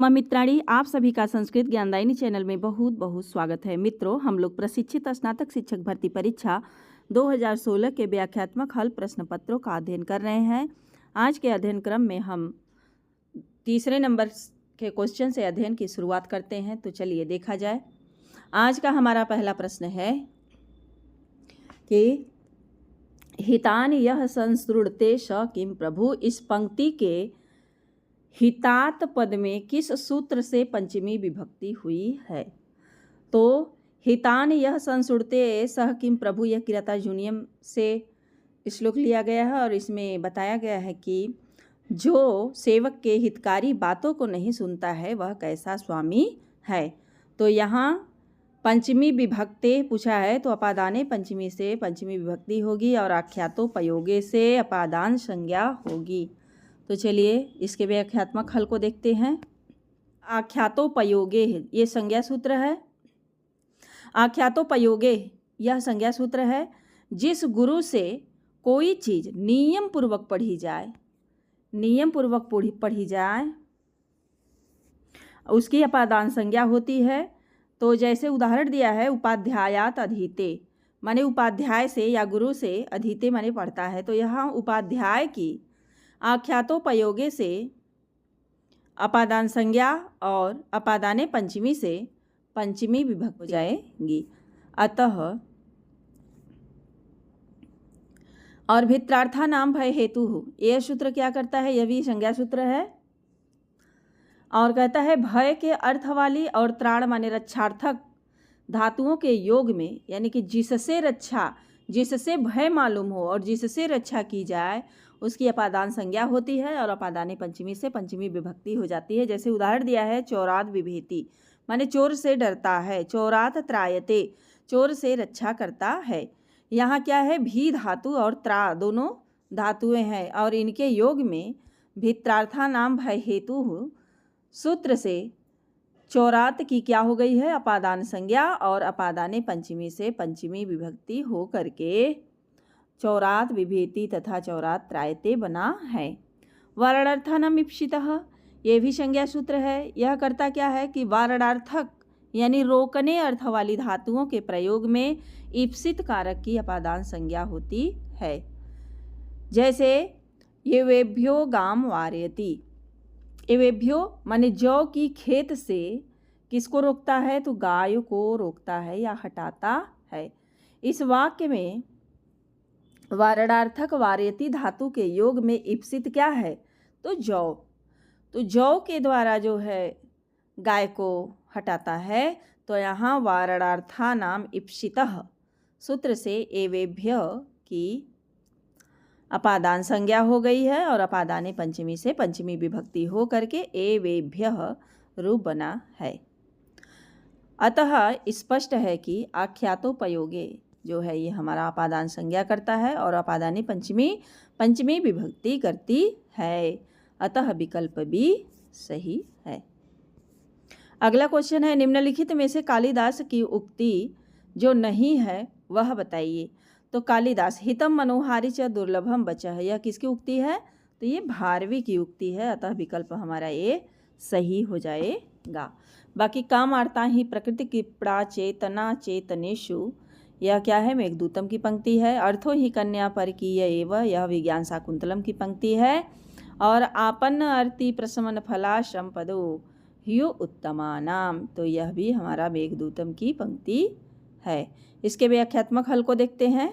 मित्राणी, आप सभी का संस्कृत ज्ञानदायिनी चैनल में बहुत बहुत स्वागत है। मित्रों, हम लोग प्रशिक्षित स्नातक शिक्षक भर्ती परीक्षा 2016 के व्याख्यात्मक हल प्रश्न पत्रों का अध्ययन कर रहे हैं। आज के अध्ययन क्रम में हम तीसरे नंबर के क्वेश्चन से अध्ययन की शुरुआत करते हैं। तो चलिए देखा जाए। आज का हमारा पहला प्रश्न है कि हितान यह संसृणते स किम प्रभु। इस पंक्ति के हितात पद में किस सूत्र से पंचमी विभक्ति हुई है? तो हितान यह संसृणते सह किम प्रभु, यह किरातार्जुनीयम से श्लोक लिया गया है और इसमें बताया गया है कि जो सेवक के हितकारी बातों को नहीं सुनता है वह कैसा स्वामी है। तो यहाँ पंचमी विभक्ति पूछा है तो अपादाने पंचमी से पंचमी विभक्ति होगी और आख्यातोपयोगे से अपादान संज्ञा होगी। तो चलिए इसके व्याख्यात्मक हल को देखते हैं। आख्यातोपयोगे ये संज्ञा सूत्र है। आख्यातोपयोगे यह संज्ञा सूत्र है। जिस गुरु से कोई चीज़ नियम पूर्वक पढ़ी जाए उसकी अपादान संज्ञा होती है। तो जैसे उदाहरण दिया है, उपाध्यायात अधीते, माने उपाध्याय से या गुरु से, अधीते माने पढ़ता है। तो यहाँ उपाध्याय की आख्यातोपयोगे से अपादान संज्ञा और अपादाने पंचमी से पंचमी विभक्ति हो जाएगी। अतः और भित्रार्था नाम भय हेतु, यह सूत्र क्या करता है? यह भी संज्ञा सूत्र है और कहता है भय के अर्थ वाली और त्राण माने रक्षार्थक धातुओं के योग में, यानी कि जिससे भय मालूम हो और जिससे रक्षा की जाए उसकी अपादान संज्ञा होती है और अपादाने पंचमी से पंचमी विभक्ति हो जाती है। जैसे उदाहरण दिया है, चौरात विभेति माने चोर से डरता है। चौरात त्रायते, चोर से रक्षा करता है। यहाँ क्या है? भी धातु और त्रा दोनों धातुएं हैं और इनके योग में भित्रार्था नाम भय हेतु सूत्र से चौरात की क्या हो गई है? अपादान संज्ञा और अपादाने पंचमी से पंचमी विभक्ति हो करके चौरात विभेति तथा चौरात त्रायते बना है। वारणार्थानाम ईप्सितः, ये भी संज्ञा सूत्र है। यह करता क्या है कि वारणार्थक यानी रोकने अर्थ वाली धातुओं के प्रयोग में ईप्सित कारक की अपादान संज्ञा होती है। जैसे येवेभ्यो गाम वारयति, येवेभ्यो माने जौ की खेत से किसको रोकता है? तो गाय को रोकता है या हटाता है। इस वाक्य में वारणार्थक वारयति धातु के योग में ईप्सित क्या है? तो जौ। तो जौ के द्वारा जो है गाय को हटाता है। तो यहाँ वारणार्था नाम ईप्सितः सूत्र से एवेभ्य की अपादान संज्ञा हो गई है और अपादाने पंचमी से पंचमी विभक्ति हो करके एवेभ्य रूप बना है। अतः स्पष्ट है कि आख्यातोपयोगे जो है ये हमारा अपादान संज्ञा करता है और अपादाने पंचमी विभक्ति करती है। अतः विकल्प भी सही है। अगला क्वेश्चन है, निम्नलिखित में से कालिदास की उक्ति जो नहीं है वह बताइए। तो कालिदास हितम मनोहारी च दुर्लभम बचः, यह किसकी उक्ति है? तो ये भारवी की उक्ति है। अतः विकल्प हमारा ये सही हो जाएगा। बाकी काम आर्ता ही प्रकृति कृपणा चेतना चेतनेषु, यह क्या है? मेघदूतम की पंक्ति है। अर्थो ही कन्या परकीय एव, यह विज्ञान शाकुंतलम की पंक्ति है। और आपन्न अर्ति प्रशमन फला श्रमपदो ह्यु उत्तमानाम, तो यह भी हमारा मेघदूतम की पंक्ति है। इसके व्याख्यात्मक हल को देखते हैं।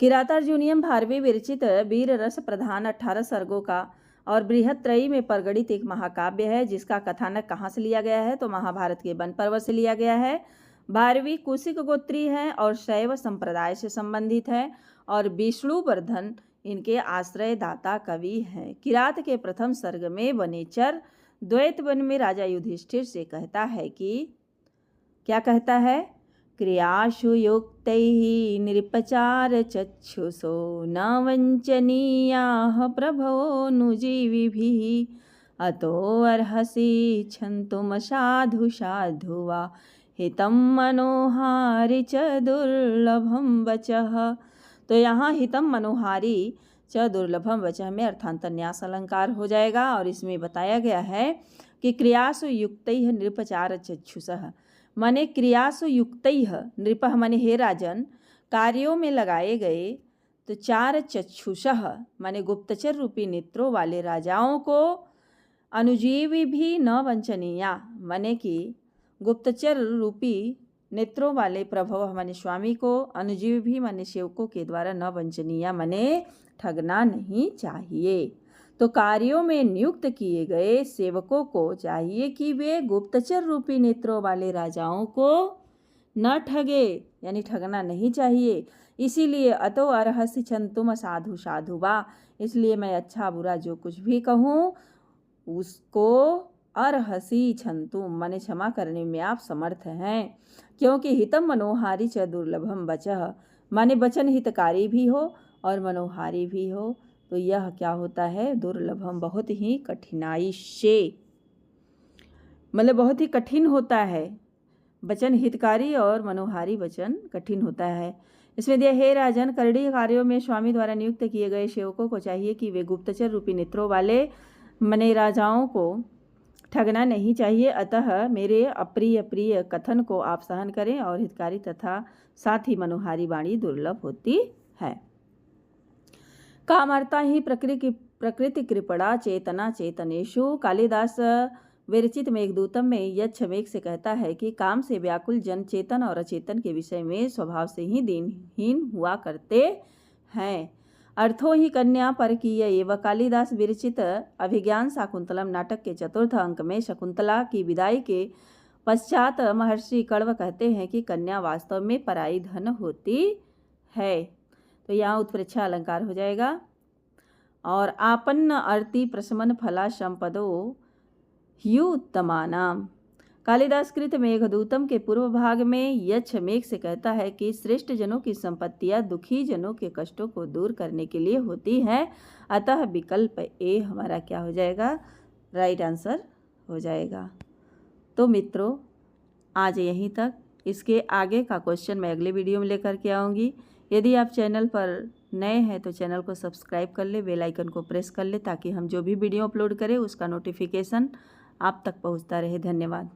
किरातार्जुनीयम भारवी विरचित वीर रस प्रधान 18 सर्गों का और बृहत त्रयी में परगणित एक महाकाव्य है जिसका कथानक कहाँ से लिया गया है? तो महाभारत के वन पर्व से लिया गया है। भारवी कुशिक गोत्री है और शैव संप्रदाय से संबंधित है और विष्णुवर्धन इनके आश्रयदाता कवि हैं। किरात के प्रथम सर्ग में वनेचर द्वैत वन में राजा युधिष्ठिर से कहता है कि क्या कहता है? क्रियाशु युक्तैः नृपचार चक्षुषो न वञ्चनीयाः प्रभो नुजीविभिः अतो अर्हसि क्षन्तुम साधु साधु वा हितं मनोहारि च दुर्लभं वचः। तो यहाँ हितम मनोहारी च दुर्लभम वचः में अर्थांतर न्यास अलंकार हो जाएगा। और इसमें बताया गया है कि क्रियासु युक्तैः नृपचार चक्षुषः, माने क्रियासु युक्तैः नृपः माने हे राजन, कार्यों में लगाए गए तो चार चक्षुषः माने गुप्तचर रूपी नेत्रों वाले राजाओं को अनुजीवी भी न वंचनीया, माने कि गुप्तचर रूपी नेत्रों वाले प्रभव माने स्वामी को, अनुजीवी भी माने सेवकों के द्वारा न वंचनीया माने ठगना नहीं चाहिए। तो कार्यों में नियुक्त किए गए सेवकों को चाहिए कि वे गुप्तचर रूपी नेत्रों वाले राजाओं को न ठगे, यानी ठगना नहीं चाहिए। इसीलिए अतो अर्हसि छंतुम साधु साधु वा, इसलिए मैं अच्छा बुरा जो कुछ भी कहूँ उसको अर्हसि छंतुम माने क्षमा करने में आप समर्थ हैं, क्योंकि हितम मनोहारी च दुर्लभम वचः माने वचन हितकारी भी हो और मनोहारी भी हो, तो यह क्या होता है, दुर्लभम बहुत ही कठिनाई से, मतलब बहुत ही कठिन होता है। वचन हितकारी और मनोहारी वचन कठिन होता है। इसमें दिया, हे राजन, करड़ी कार्यों में स्वामी द्वारा नियुक्त किए गए सेवकों को चाहिए कि वे गुप्तचर रूपी नेत्रों वाले मने राजाओं को ठगना नहीं चाहिए। अतः मेरे अप्रिय प्रिय कथन को आप सहन करें और हितकारी तथा साथ ही मनोहारी वाणी दुर्लभ होती है। कामर्ता ही प्रकृति कृपणा चेतना चेतनेषु, कालिदास विरचित मेघदूतम में यक्षमेघ से कहता है कि काम से व्याकुल जन चेतन और अचेतन के विषय में स्वभाव से ही दीनहीन हुआ करते हैं। अर्थों ही कन्या परकीय एवं कालिदास विरचित अभिज्ञान शाकुंतलम नाटक के चतुर्थ अंक में शकुंतला की विदाई के पश्चात महर्षि कण्व कहते हैं कि कन्या वास्तव में पराई धन होती है। तो यहाँ उत्प्रेक्षा अलंकार हो जाएगा। और आपन्न अर्ति प्रशमन फला संपदो ह्युत्तमानाम, कालिदास कृत मेघदूतम के पूर्व भाग में यक्षमेघ से कहता है कि श्रेष्ठ जनों की संपत्तियां दुखी जनों के कष्टों को दूर करने के लिए होती हैं। अतः विकल्प ए हमारा क्या हो जाएगा, राइट आंसर हो जाएगा। तो मित्रों आज यहीं तक, इसके आगे का क्वेश्चन मैं अगले वीडियो में लेकर के आऊँगी। यदि आप चैनल पर नए हैं तो चैनल को सब्सक्राइब कर ले, बेल आइकन को प्रेस कर ले, ताकि हम जो भी वीडियो अपलोड करें उसका नोटिफिकेशन आप तक पहुंचता रहे। धन्यवाद।